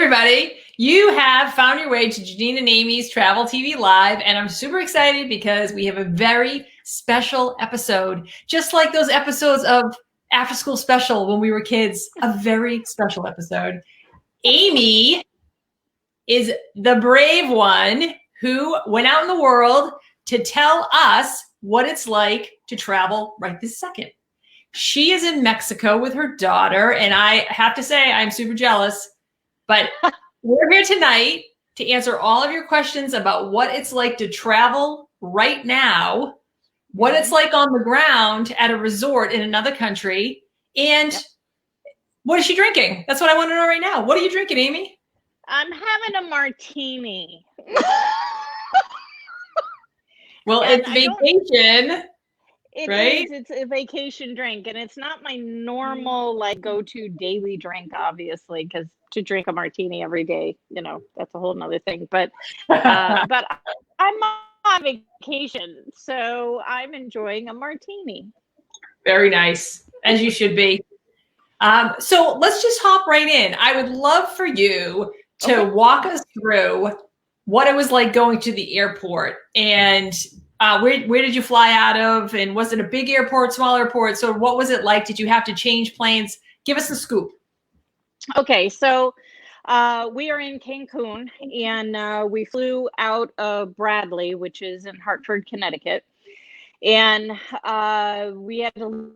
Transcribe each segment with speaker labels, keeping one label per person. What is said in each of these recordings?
Speaker 1: everybody. You have found your way to Janine and Amy's Travel TV Live, and I'm super excited because we have a very special episode, just like those episodes of After School Special when we were kids, a very special episode. Amy is the brave one who went out in the world to tell us what it's like to travel right this second. She is in Mexico with her daughter, and I have to say I'm super jealous, but we're here tonight to answer all of your questions about what it's like to travel right now, what it's like on the ground at a resort in another country, and what is she drinking? That's what I want to know right now. What are you drinking, Amy?
Speaker 2: I'm having a martini.
Speaker 1: Well,
Speaker 2: And
Speaker 1: it's vacation.
Speaker 2: It
Speaker 1: Right?
Speaker 2: is. It's a vacation drink, and it's not my normal go-to daily drink, obviously, because to drink a martini every day, that's a whole nother thing. But I'm on vacation, so I'm enjoying a martini.
Speaker 1: Very nice, as you should be. So let's just hop right in. I would love for you to walk us through what it was like going to the airport, and where did you fly out of, and was it a big airport, small airport? So what was it like? Did you have to change planes? Give us the scoop.
Speaker 2: Okay, so we are in Cancun, and we flew out of Bradley, which is in Hartford, Connecticut, and we had to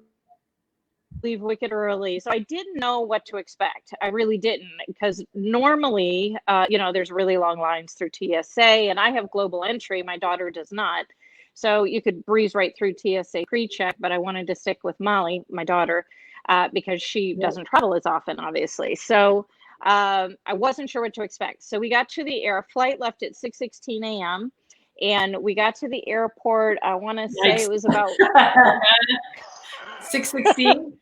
Speaker 2: leave wicked early. So I didn't know what to expect. I really didn't, because normally, there's really long lines through TSA, and I have global entry. My daughter does not. So you could breeze right through TSA pre-check, but I wanted to stick with Molly, my daughter, because she doesn't travel as often, obviously. So I wasn't sure what to expect. So we got to the flight left at 6:16 a.m. And we got to the airport. I want to say it was about
Speaker 1: 6:16.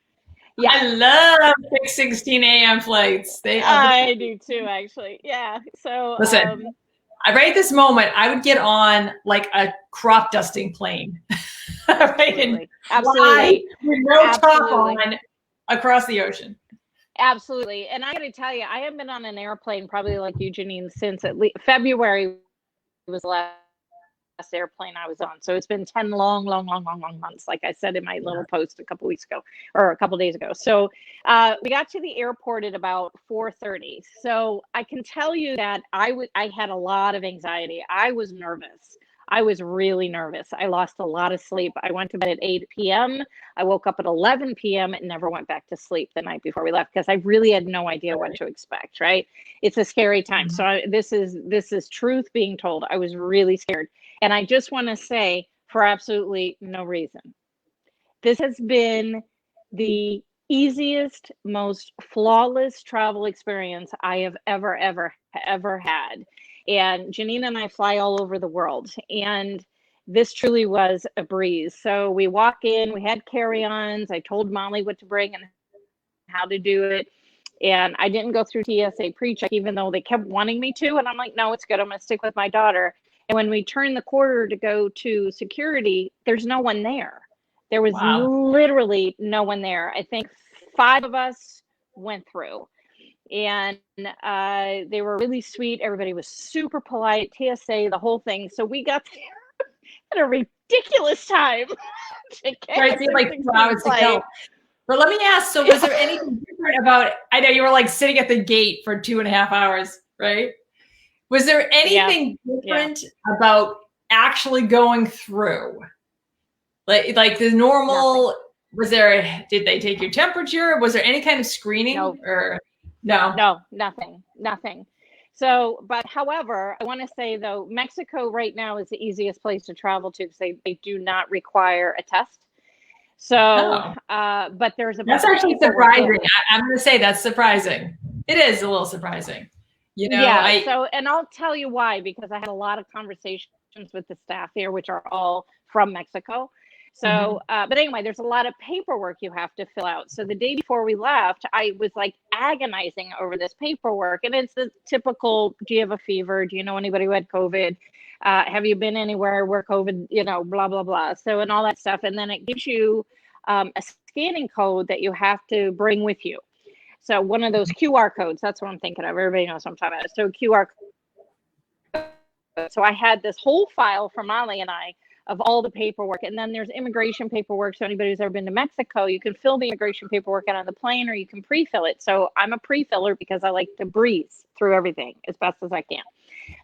Speaker 2: Yeah,
Speaker 1: I love 6:16 a.m. flights.
Speaker 2: I do too, actually. Yeah. So
Speaker 1: listen. Right this moment, I would get on like a crop dusting plane.
Speaker 2: Absolutely. Absolutely.
Speaker 1: With no top on across the ocean.
Speaker 2: Absolutely. And I got to tell you, I haven't been on an airplane probably like you, Janine, since at least February was the last airplane I was on. So it's been 10 long months, like I said in my little post a couple days ago. So we got to the airport at about 4:30. So I can tell you that I had a lot of anxiety. I was nervous. I was really nervous. I lost a lot of sleep. I went to bed at 8 p.m. I woke up at 11 p.m. and never went back to sleep the night before we left, because I really had no idea what to expect, right? It's a scary time. So this is truth being told. I was really scared. And I just want to say, for absolutely no reason, this has been the easiest, most flawless travel experience I have ever had. And Janine and I fly all over the world, and this truly was a breeze. So we walk in, we had carry-ons. I told Molly what to bring and how to do it. And I didn't go through TSA pre-check, even though they kept wanting me to. And I'm like, no, it's good. I'm going to stick with my daughter. And when we turned the corner to go to security, there's no one there. There was literally no one there. I think 5 of us went through, and they were really sweet. Everybody was super polite, TSA, the whole thing. So we got there at a ridiculous time.
Speaker 1: Right, so like 2 hours to go. But let me ask, so was there anything different about, I know you were like sitting at the gate for 2.5 hours, right? Was there anything different about actually going through? Like the normal, did they take your temperature? Was there any kind of screening?
Speaker 2: No.
Speaker 1: Or no?
Speaker 2: No, nothing. So, but however, I want to say though, Mexico right now is the easiest place to travel to, because they do not require a test. So, but there's
Speaker 1: that's actually surprising. I'm going to say that's surprising. It is a little surprising.
Speaker 2: So, and I'll tell you why, because I had a lot of conversations with the staff here, which are all from Mexico. So, but anyway, there's a lot of paperwork you have to fill out. So the day before we left, I was like agonizing over this paperwork. And it's the typical, do you have a fever? Do you know anybody who had COVID? Have you been anywhere where COVID, blah, blah, blah. So, and all that stuff. And then it gives you a scanning code that you have to bring with you. So one of those QR codes, that's what I'm thinking of. Everybody knows what I'm talking about. So QR code. So I had this whole file for Molly and I of all the paperwork. And then there's immigration paperwork. So anybody who's ever been to Mexico, you can fill the immigration paperwork out on the plane or you can pre-fill it. So I'm a pre-filler because I like to breeze through everything as best as I can.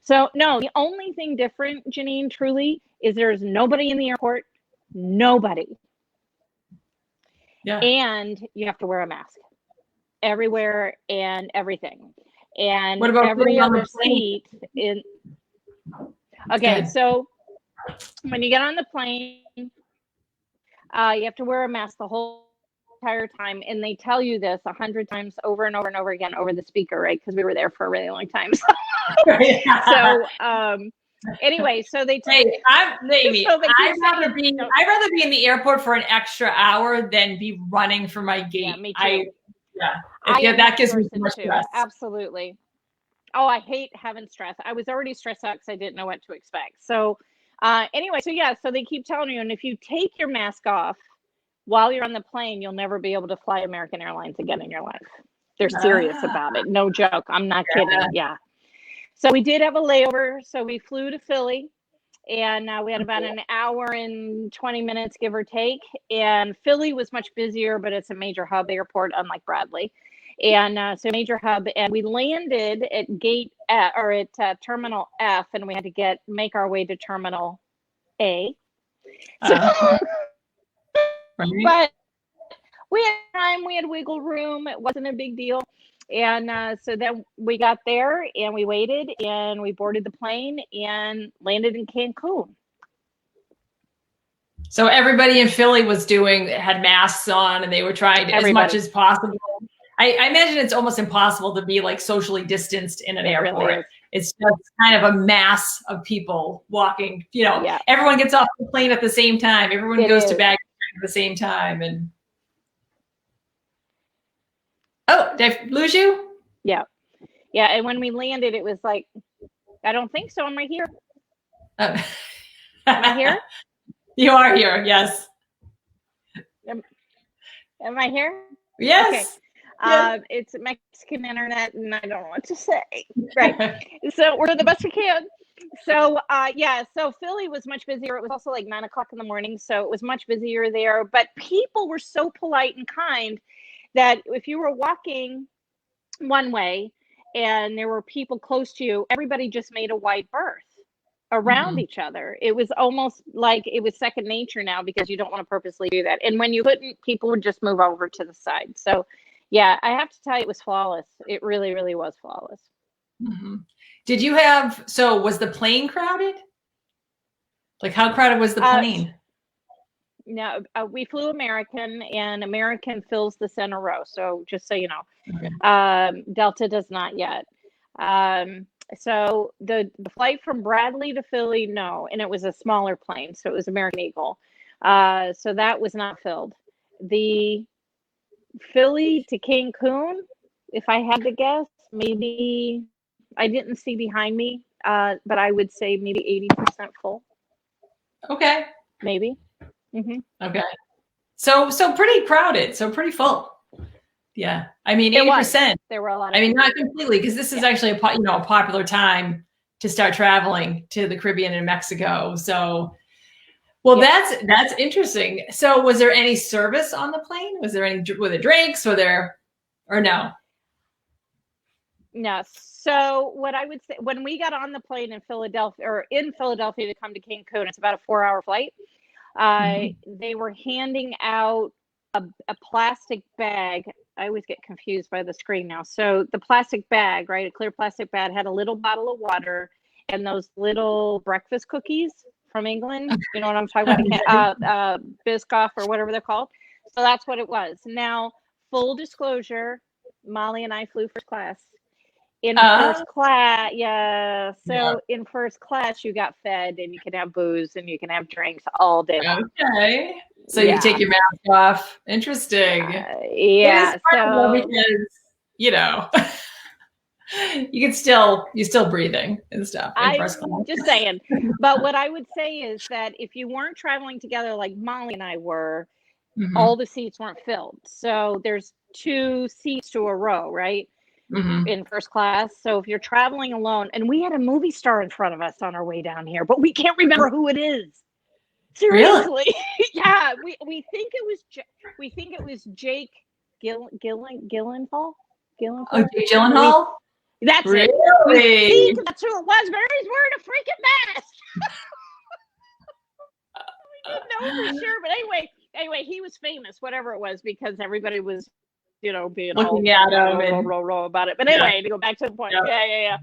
Speaker 2: So no, the only thing different, Janine, truly, is there's nobody in the airport, nobody.
Speaker 1: Yeah.
Speaker 2: And you have to wear a mask everywhere and everything. And
Speaker 1: what about
Speaker 2: every other seat in. Okay, so when you get on the plane, you have to wear a mask the whole entire time, and they tell you this 100 times over and over and over again over the speaker, right? Because we were there for a really long time. So anyway, so they tell
Speaker 1: I'd rather be in the airport for an extra hour than be running for my gate.
Speaker 2: Yeah, me too.
Speaker 1: That gives me too much stress.
Speaker 2: Absolutely. Oh, I hate having stress. I was already stressed out because I didn't know what to expect. So anyway, so they keep telling you, and if you take your mask off while you're on the plane, you'll never be able to fly American Airlines again in your life. They're serious about it. No joke. I'm not kidding. Yeah. So we did have a layover. So we flew to Philly, and we had about an hour and 20 minutes, give or take. And Philly was much busier, but it's a major hub airport, unlike Bradley. And so major hub, and we landed at Terminal F, and we had to make our way to Terminal A. So, but we had time, we had wiggle room. It wasn't a big deal. And so then we got there and we waited and we boarded the plane and landed in Cancun.
Speaker 1: So everybody in Philly had masks on, and they were trying as much as possible. I imagine it's almost impossible to be like socially distanced in an airport. Really, it's just kind of a mass of people walking, everyone gets off the plane at the same time. Everyone goes to baggage at the same time. And did I lose you?
Speaker 2: Yeah. Yeah. And when we landed, it was like, I don't think so. I'm right here. Am I here?
Speaker 1: You are here. Yes.
Speaker 2: Am I here?
Speaker 1: Yes.
Speaker 2: Okay. Yes. It's Mexican internet, and I don't know what to say. Right. So we're the best we can. So so Philly was much busier. It was also like 9 o'clock in the morning, so it was much busier there. But people were so polite and kind that if you were walking one way and there were people close to you, everybody just made a wide berth around each other. It was almost like it was second nature now, because you don't want to purposely do that. And when you couldn't, people would just move over to the side. So yeah, I have to tell you, it was flawless. It really, really was flawless.
Speaker 1: Mm-hmm. Was the plane crowded? Like, how crowded was the plane?
Speaker 2: No, we flew American, and American fills the center row. So just so you know, okay. Delta does not yet. So the flight from Bradley to Philly, no, and it was a smaller plane, so it was American Eagle. So that was not filled. The Philly to Cancun, if I had to guess, maybe, I didn't see behind me, but I would say maybe 80% full.
Speaker 1: Okay.
Speaker 2: Maybe. Mm-hmm.
Speaker 1: Okay. So pretty crowded. So pretty full. Yeah. I mean, 80%.
Speaker 2: There were a lot of
Speaker 1: people. Not completely, because this is actually a popular time to start traveling to the Caribbean and Mexico. So, well, that's interesting. So was there any service on the plane? Were there drinks? Or no?
Speaker 2: No. So what I would say, when we got on the plane in Philadelphia to come to Cancun, it's about a 4-hour flight. They were handing out a plastic bag. I always get confused by the screen now. So the plastic bag, right? A clear plastic bag had a little bottle of water and those little breakfast cookies from England. You know what I'm talking about? Biscoff or whatever they're called. So that's what it was. Now, full disclosure, Molly and I flew first class. In first class, in first class, you got fed, and you can have booze and you can have drinks all day long.
Speaker 1: Okay. So you take your mask off. Interesting.
Speaker 2: Yeah. So
Speaker 1: because you're still breathing and stuff.
Speaker 2: I'm just saying. But what I would say is that if you weren't traveling together like Molly and I were, all the seats weren't filled. So there's 2 seats to a row, right?
Speaker 1: Mhm.
Speaker 2: In first class. So if you're traveling alone, and we had a movie star in front of us on our way down here, but we can't remember who it is.
Speaker 1: Really?
Speaker 2: Seriously. Yeah, we think it was Jake Gyllenhaal.
Speaker 1: Oh, Jake Gyllenhaal?
Speaker 2: That's it. We
Speaker 1: Really?
Speaker 2: think that's who it was, but he's wearing a freaking mask. We didn't know for sure, but anyway, he was famous, whatever it was, because everybody was, being
Speaker 1: Looking
Speaker 2: all
Speaker 1: at him and
Speaker 2: about it. But
Speaker 1: yeah.
Speaker 2: anyway, to go back to the point,
Speaker 1: Yeah.
Speaker 2: yeah.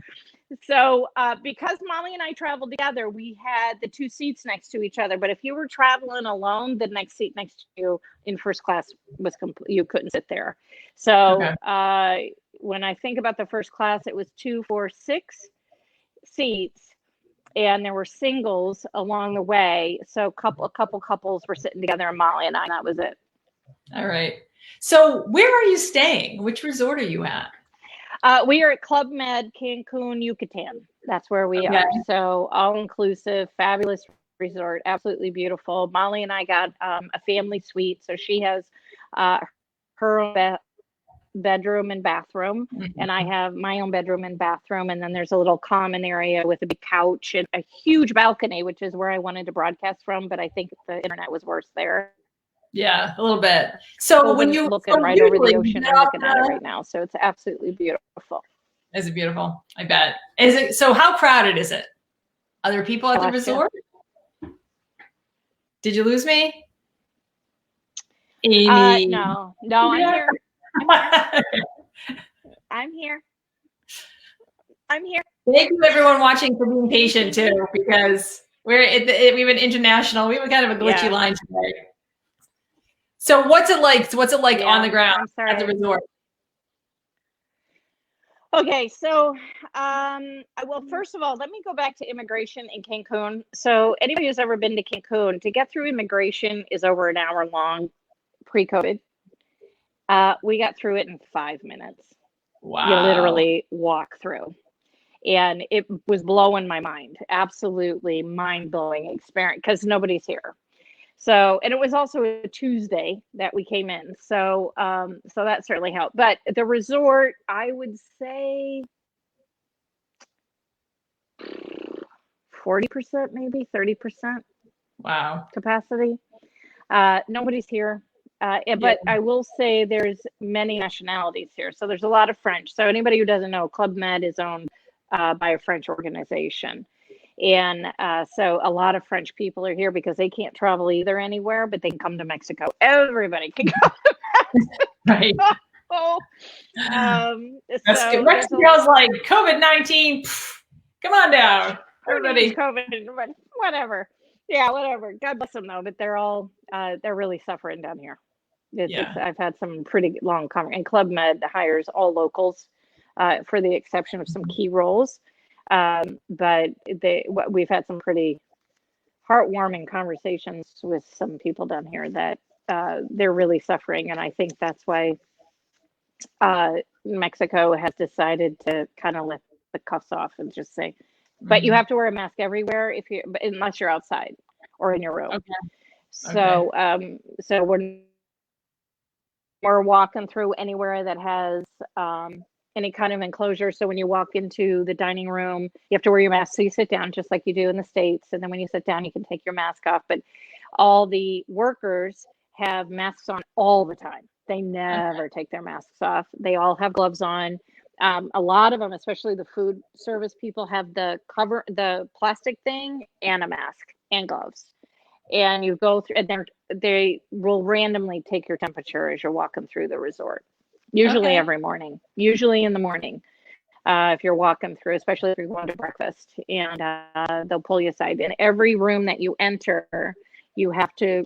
Speaker 2: So because Molly and I traveled together, we had the 2 seats next to each other. But if you were traveling alone, the next seat next to you in first class was complete. You couldn't sit there. So when I think about the first class, it was 2, 4, 6 seats, and there were singles along the way. So a couple couples were sitting together, and Molly and I, and that was it.
Speaker 1: All right. So where are you staying? Which resort are you at?
Speaker 2: We are at Club Med Cancun, Yucatan. That's where we are. So all inclusive, fabulous resort, absolutely beautiful. Molly and I got a family suite, so she has her own bedroom and bathroom, and I have my own bedroom and bathroom, and then there's a little common area with a big couch and a huge balcony, which is where I wanted to broadcast from, but I think the internet was worse there.
Speaker 1: Yeah, a little bit. So when you
Speaker 2: looking right over the ocean, I'm looking at it right now, so it's absolutely beautiful.
Speaker 1: Is it beautiful? I bet. Is it? So how crowded is it? Are there people at the resort? Did you lose me? Amy.
Speaker 2: No, I'm here. I'm here.
Speaker 1: Thank you, everyone watching, for being patient too, because we have an international. We have kind of a glitchy line today. So what's it like? What's it like on the ground at the resort?
Speaker 2: Okay, so well, first of all, let me go back to immigration in Cancun. So anybody who's ever been to Cancun, to get through immigration is over an hour long pre-COVID. We got through it in 5 minutes.
Speaker 1: Wow.
Speaker 2: You literally walk through. And it was blowing my mind. Absolutely mind-blowing experience, because nobody's here. So, and it was also a Tuesday that we came in. So, so that certainly helped. But the resort, I would say 40%, maybe 30%.
Speaker 1: Wow.
Speaker 2: Capacity. Nobody's here. But I will say there's many nationalities here. So there's a lot of French. So anybody who doesn't know, Club Med is owned by a French organization. And so a lot of French people are here because they can't travel either anywhere, but they can come to Mexico. Everybody can go to Mexico.
Speaker 1: Right. That's good. Mexico's like COVID-19. Come on down, everybody.
Speaker 2: COVID, whatever. Yeah, whatever. God bless them though, but they're all they're really suffering down here. I've had some pretty long conversations. And Club Med hires all locals, for the exception of some key roles. But we've had some pretty heartwarming conversations with some people down here that they're really suffering, and I think that's why Mexico has decided to kind of lift the cuffs off and just say, but you have to wear a mask everywhere unless you're outside or in your room. Okay. So so we're walking through anywhere that has any kind of enclosure. So when you walk into the dining room, you have to wear your mask. So you sit down just like you do in the States. And then when you sit down, you can take your mask off. But all the workers have masks on all the time. They never take their masks off. They all have gloves on. A lot of them, especially the food service people, have the plastic thing and a mask and gloves. And you go through, and they will randomly take your temperature as you're walking through the resort. Usually every morning, usually in the morning, if you're walking through, especially if you're going to breakfast, and they'll pull you aside. In every room that you enter, you have to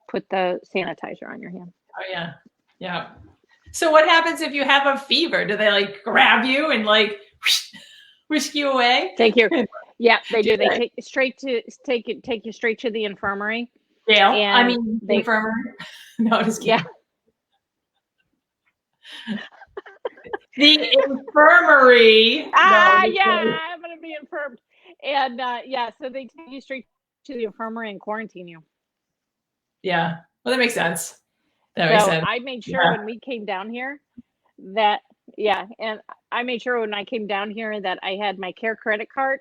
Speaker 2: put the sanitizer on your hand.
Speaker 1: Oh yeah, yeah. So what happens if you have a fever? Do they like grab you and like whisk you away?
Speaker 2: Yeah, they do. They take you straight to the infirmary.
Speaker 1: Jail. I mean, the infirmary. No, just kidding.
Speaker 2: Yeah.
Speaker 1: The infirmary.
Speaker 2: Yeah, I'm gonna be infirmed. And so they take you straight to the infirmary and quarantine you.
Speaker 1: Yeah. Well, that makes sense. That makes
Speaker 2: So
Speaker 1: sense.
Speaker 2: I made sure when we came down here that, yeah, and I made sure when I came down here that I had my care credit card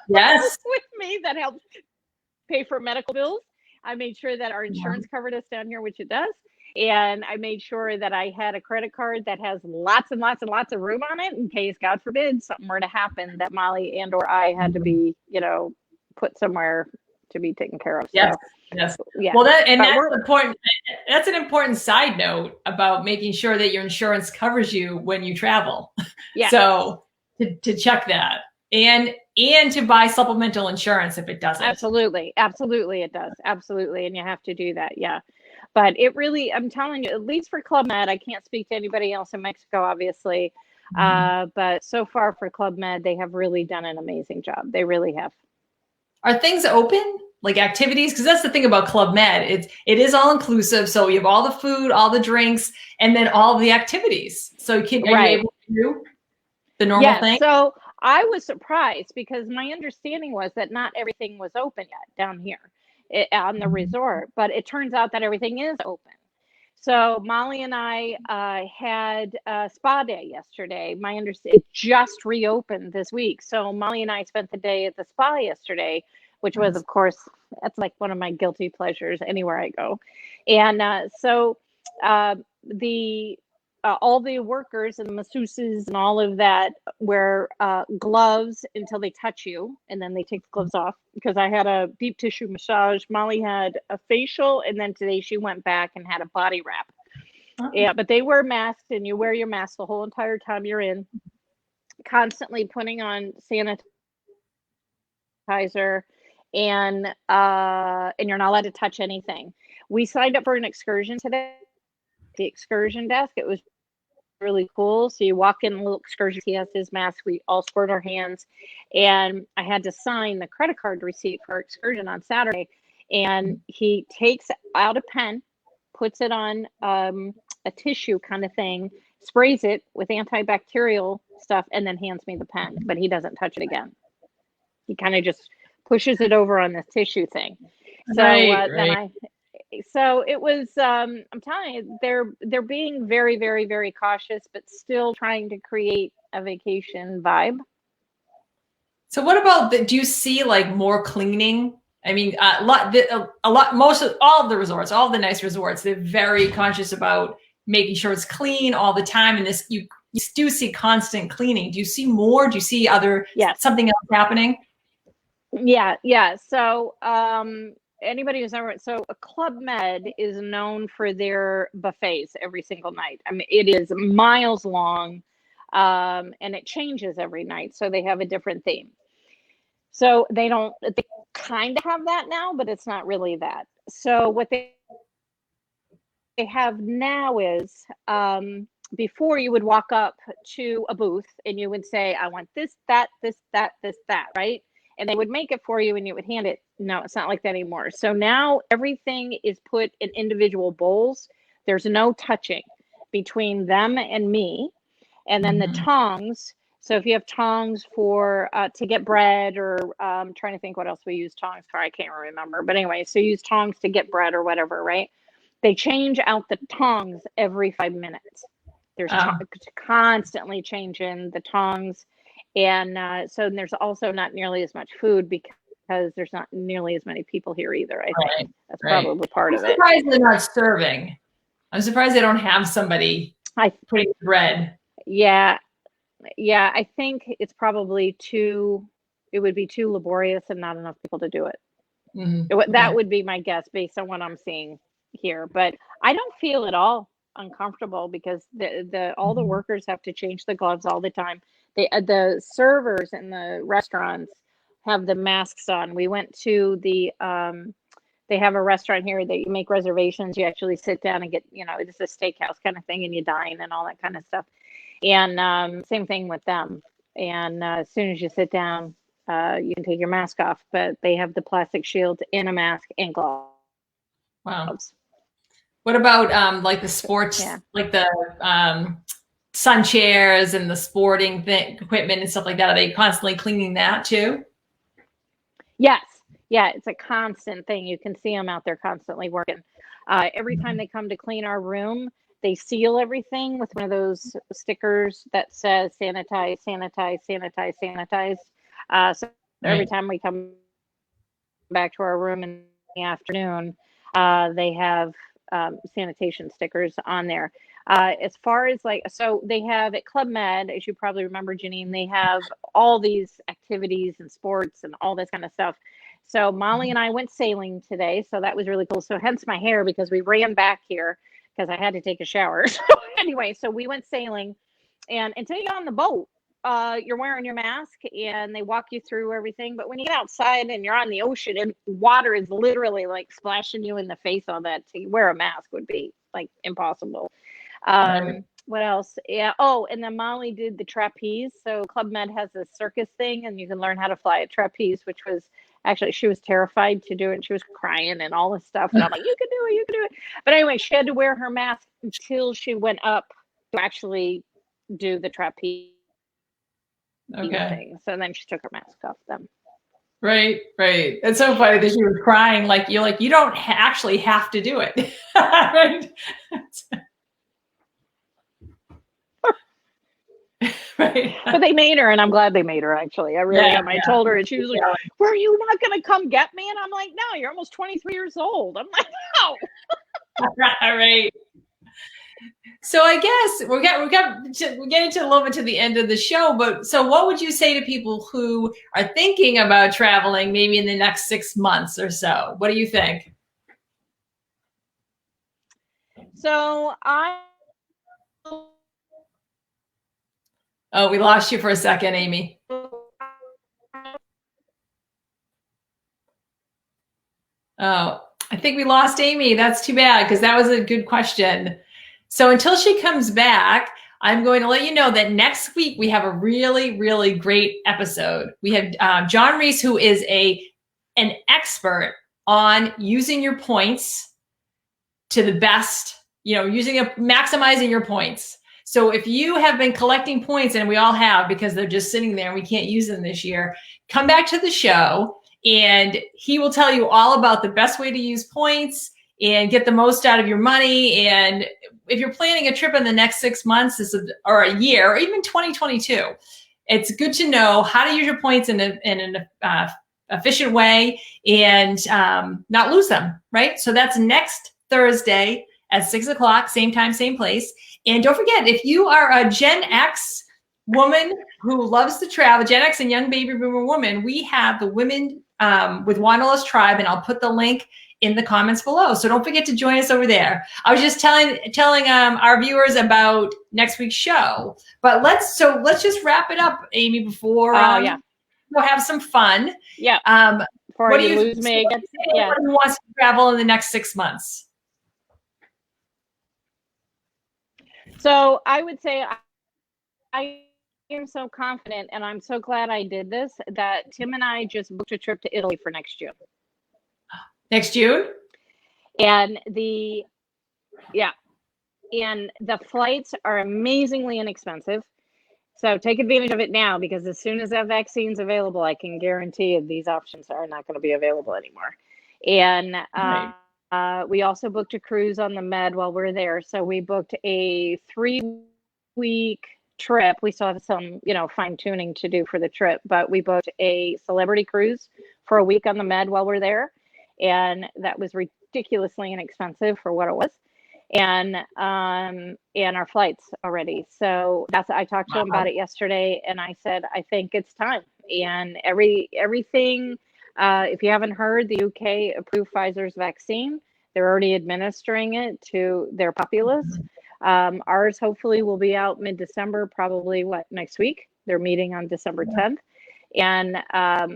Speaker 1: Yes.
Speaker 2: with me that helped pay for medical bills. I made sure that our
Speaker 1: Yeah.
Speaker 2: insurance covered us down here, which it does. And I made sure that I had a credit card that has lots and lots and lots of room on it in case, God forbid, something were to happen that Molly and or I had to be, put somewhere to be taken care of.
Speaker 1: Yes.
Speaker 2: So,
Speaker 1: Yes.
Speaker 2: yeah.
Speaker 1: Well, that's
Speaker 2: But
Speaker 1: important. That's an important side note about making sure that your insurance covers you when you travel.
Speaker 2: yeah,
Speaker 1: So to check that and to buy supplemental insurance if it doesn't.
Speaker 2: absolutely. Absolutely. It does. Absolutely. And you have to do that. Yeah. But it really, I'm telling you, at least for Club Med, I can't speak to anybody else in Mexico, obviously. But so far for Club Med, they have really done an amazing job. They really have.
Speaker 1: Are things open, like activities? Because that's the thing about Club Med. It is all inclusive. So you have all the food, all the drinks, and then all the activities. So are you able to do the normal thing?
Speaker 2: So I was surprised because my understanding was that not everything was open yet down here on the resort, but it turns out that everything is open. So Molly and I had a spa day yesterday. My understanding, it just reopened this week. So Molly and I spent the day at the spa yesterday, which was, of course, that's like one of my guilty pleasures anywhere I go. And so the all the workers and the masseuses and all of that wear gloves until they touch you, and then they take the gloves off because I had a deep tissue massage. Molly had a facial, and then today she went back and had a body wrap. Yeah, but they wear masks, and you wear your mask the whole entire time you're in, constantly putting on sanitizer, and you're not allowed to touch anything. We signed up for an excursion today. The excursion desk, it was really cool. So you walk in, a little excursion, he has his mask, we all squirt our hands, and I had to sign the credit card receipt for our excursion on Saturday, and he takes out a pen, puts it on a tissue kind of thing, sprays it with antibacterial stuff, and then hands me the pen, but he doesn't touch it again. He kind of just pushes it over on this tissue thing. So then so it was I'm telling you, they're being very, very, very cautious, but still trying to create a vacation vibe.
Speaker 1: So what about do you see like more cleaning? I mean, a lot, most of all of the resorts, all of the nice resorts, they're very conscious about making sure it's clean all the time. And this, you do see constant cleaning. Do you see more? Do you see something else happening?
Speaker 2: Yeah. So anybody who's ever, so a Club Med is known for their buffets every single night. I mean, it is miles long, and it changes every night. So they have a different theme. So they kind of have that now, but it's not really that. So what they have now is, before you would walk up to a booth and you would say, I want this, that, right? And they would make it for you and you would hand it. No, it's not like that anymore. So now everything is put in individual bowls. There's no touching between them and me. And then the tongs. So if you have tongs for to get bread, or I'm trying to think what else we use tongs for. I can't remember. But anyway, so you use tongs to get bread or whatever, right? They change out the tongs every 5 minutes. There's constantly changing the tongs. And so there's also not nearly as much food because there's not nearly as many people here either. I think that's probably part of it.
Speaker 1: I'm surprised they're not serving. I'm surprised they don't have somebody putting bread.
Speaker 2: Yeah. I think it's probably it would be too laborious and not enough people to do it. That would be my guess based on what I'm seeing here. But I don't feel at all uncomfortable because all the workers have to change the gloves all the time. The servers in the restaurants have the masks on. We went to they have a restaurant here that you make reservations. You actually sit down and get, it's a steakhouse kind of thing, and you dine and all that kind of stuff. And same thing with them. And as soon as you sit down, you can take your mask off, but they have the plastic shield and a mask and gloves.
Speaker 1: Wow. What about like the sports, like the sun chairs and the sporting equipment and stuff like that? Are they constantly cleaning that too?
Speaker 2: Yes. Yeah, it's a constant thing. You can see them out there constantly working. Every time they come to clean our room, they seal everything with one of those stickers that says sanitize, sanitize, sanitize, sanitize. So every time we come back to our room in the afternoon, they have sanitation stickers on there. As far as like, so they have at Club Med, as you probably remember, Janine, they have all these activities and sports and all this kind of stuff. So Molly and I went sailing today, so that was really cool. So hence my hair, because we ran back here because I had to take a shower. So anyway, so we went sailing, and until you get on the boat, you're wearing your mask and they walk you through everything. But when you get outside and you're on the ocean and water is literally like splashing you in the face, on that, to wear a mask would be like impossible. What else? Yeah. Oh, and then Molly did the trapeze. So Club Med has a circus thing, and you can learn how to fly a trapeze, which was actually, she was terrified to do it. She was crying and all this stuff. And I'm like, you can do it, you can do it. But anyway, she had to wear her mask until she went up to actually do the trapeze thing. So then she took her mask off then.
Speaker 1: Right. It's so funny that she was crying. Like, you're like, you don't actually have to do it. Right. Right.
Speaker 2: But they made her, and I'm glad they made her, actually. I really am. I told her, and she was like, were you not going to come get me? And I'm like, no, you're almost 23 years old. I'm like, no.
Speaker 1: All right. So I guess we're getting to a little bit to the end of the show, but so what would you say to people who are thinking about traveling maybe in the next 6 months or so? What do you think?
Speaker 2: So
Speaker 1: Oh, we lost you for a second, Amy. Oh, I think we lost Amy. That's too bad, because that was a good question. So until she comes back, I'm going to let you know that next week we have a really, really great episode. We have John Reese, who is an expert on using your points to the best, maximizing your points. So if you have been collecting points, and we all have, because they're just sitting there and we can't use them this year, come back to the show and he will tell you all about the best way to use points and get the most out of your money. And if you're planning a trip in the next 6 months or a year, or even 2022, it's good to know how to use your points in an efficient way and not lose them, right? So that's next Thursday at 6 o'clock, same time, same place. And don't forget, if you are a Gen X woman who loves to travel, Gen X and young baby boomer woman, we have the Women with Wanderlust Tribe, and I'll put the link in the comments below. So don't forget to join us over there. I was just telling our viewers about next week's show, but let's just wrap it up, Amy, before we'll have some fun.
Speaker 2: Yeah. Before
Speaker 1: what
Speaker 2: you
Speaker 1: do you
Speaker 2: lose me again?
Speaker 1: Yeah. Who wants to travel in the next 6 months?
Speaker 2: So I would say I am so confident, and I'm so glad I did this, that Tim and I just booked a trip to Italy for next June.
Speaker 1: Next June?
Speaker 2: And the flights are amazingly inexpensive. So take advantage of it now, because as soon as that vaccine's available, I can guarantee you these options are not going to be available anymore. And we also booked a cruise on the Med while we're there. So we booked a 3-week trip. We still have some, fine tuning to do for the trip, but we booked a celebrity cruise for a week on the Med while we're there. And that was ridiculously inexpensive for what it was. And our flights already. So I talked to him about it yesterday, and I said, I think it's time. And everything, if you haven't heard, the UK approved Pfizer's vaccine. They're already administering it to their populace. Ours hopefully will be out mid-December, probably next week. They're meeting on December 10th. And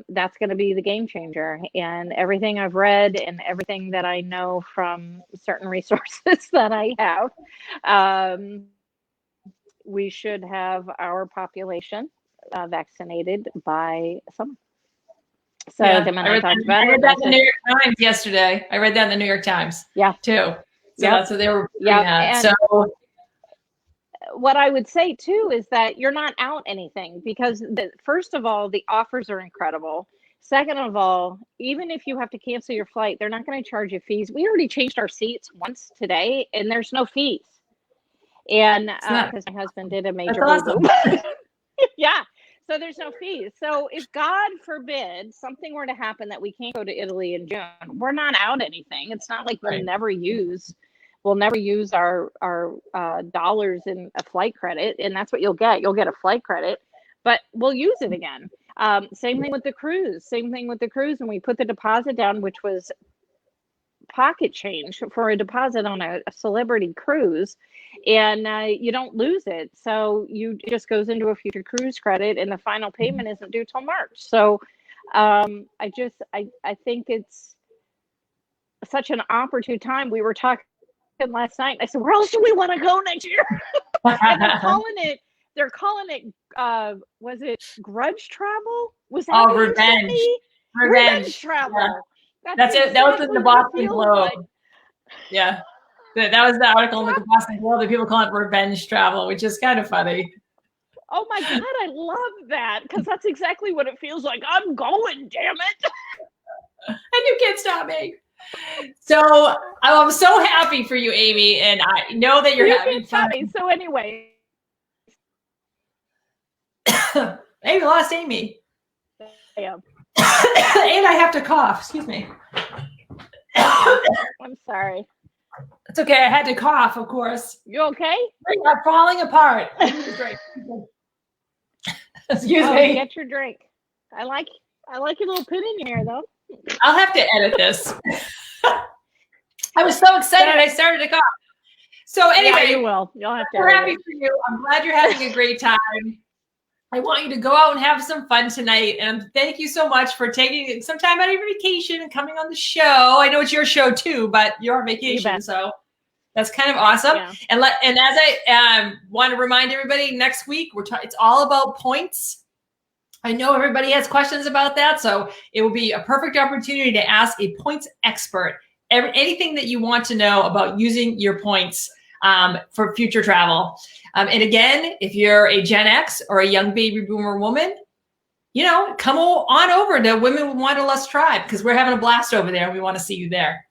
Speaker 2: that's going to be the game changer. And everything I've read and everything that I know from certain resources that I have, we should have our population vaccinated by summer. So
Speaker 1: I
Speaker 2: read that
Speaker 1: in the New York Times yesterday. I read that in the New York Times.
Speaker 2: Yeah.
Speaker 1: Too. So that's what they were doing that. So
Speaker 2: what I would say too is that you're not out anything, because first of all, the offers are incredible. Second of all, even if you have to cancel your flight, they're not going to charge you fees. We already changed our seats once today, and there's no fees. And because my husband did a major boo-boo. Yeah. So there's no fees. So if God forbid something were to happen that we can't go to Italy in June, we're not out anything. It's not like we'll never use our dollars in a flight credit, and that's what you'll get. You'll get a flight credit, but we'll use it again. Same thing with the cruise. And we put the deposit down, which was pocket change for a deposit on a celebrity cruise, and you don't lose it. So it just goes into a future cruise credit, and the final payment isn't due till March. So I think it's such an opportune time. We were talking last night. I said, where else do we want to go next year? And they're calling it was it grudge travel? Was that revenge travel?
Speaker 1: Yeah. That's it. That was in the Boston Globe. Like. Yeah. That was the article in the Boston Globe that people call it revenge travel, which is kind of funny.
Speaker 2: Oh my God, I love that, because that's exactly what it feels like. I'm going, damn it.
Speaker 1: And you can't stop me. So I'm so happy for you, Amy, and I know that you're having fun.
Speaker 2: So anyway.
Speaker 1: Hey, we lost Amy.
Speaker 2: Yeah.
Speaker 1: And I have to cough. Excuse me.
Speaker 2: I'm sorry.
Speaker 1: It's okay. I had to cough, of course.
Speaker 2: You okay?
Speaker 1: I'm falling apart. Excuse me.
Speaker 2: Get your drink. I like your little pin in your hair, though.
Speaker 1: I'll have to edit this. I was so excited. I started to cough. So anyway,
Speaker 2: you will. You'll have to.
Speaker 1: We're happy for you. I'm glad you're having a great time. I want you to go out and have some fun tonight. And thank you so much for taking some time out of your vacation and coming on the show. I know it's your show too, but you're on vacation, so that's kind of awesome. Yeah. And as I want to remind everybody, next week it's all about points. I know everybody has questions about that, so it will be a perfect opportunity to ask a points expert anything that you want to know about using your points for future travel. And again, if you're a Gen X or a young baby boomer woman, come on over to Women with Wanderlust Tribe, because we're having a blast over there and we want to see you there.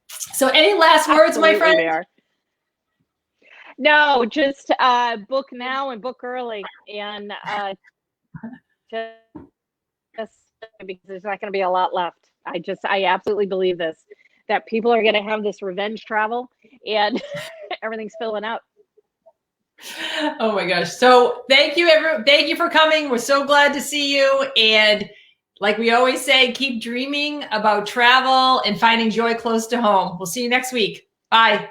Speaker 1: So any last words, my friend?
Speaker 2: No, just book now and book early, and just because there's not going to be a lot left. I absolutely believe this, that people are going to have this revenge travel, and everything's filling up.
Speaker 1: Oh my gosh. So thank you, everyone. Thank you for coming. We're so glad to see you. And like we always say, keep dreaming about travel and finding joy close to home. We'll see you next week. Bye.